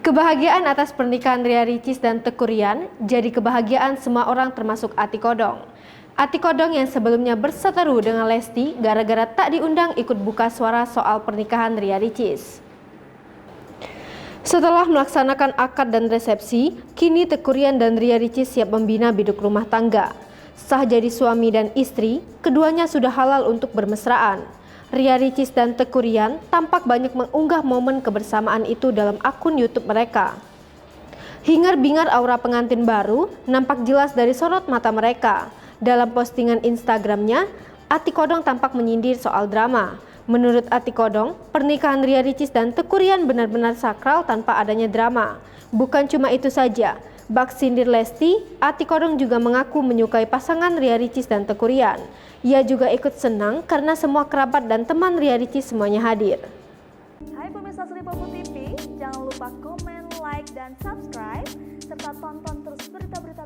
Kebahagiaan atas pernikahan Ria Ricis dan Teuku Ryan jadi kebahagiaan semua orang termasuk Ati Kodong. Ati Kodong yang sebelumnya berseteru dengan Lesti gara-gara tak diundang ikut buka suara soal pernikahan Ria Ricis. Setelah melaksanakan akad dan resepsi, kini Teuku Ryan dan Ria Ricis siap membina biduk rumah tangga. Sah jadi suami dan istri, keduanya sudah halal untuk bermesraan. Ria Ricis dan Teuku Ryan tampak banyak mengunggah momen kebersamaan itu dalam akun YouTube mereka. Hingar-bingar aura pengantin baru nampak jelas dari sorot mata mereka. Dalam postingan Instagramnya, Ati Kodong tampak menyindir soal drama. Menurut Ati Kodong, pernikahan Ria Ricis dan Teuku Ryan benar-benar sakral tanpa adanya drama. Bukan cuma itu saja, bak sindir Lesti, Ati Kodong juga mengaku menyukai pasangan Ria Ricis dan Teuku Ryan. Ia juga ikut senang karena semua kerabat dan teman Ria Ricis semuanya hadir. Hai pemirsa Sri Popo TV, jangan lupa komen, like, dan subscribe, serta tonton terus berita-berita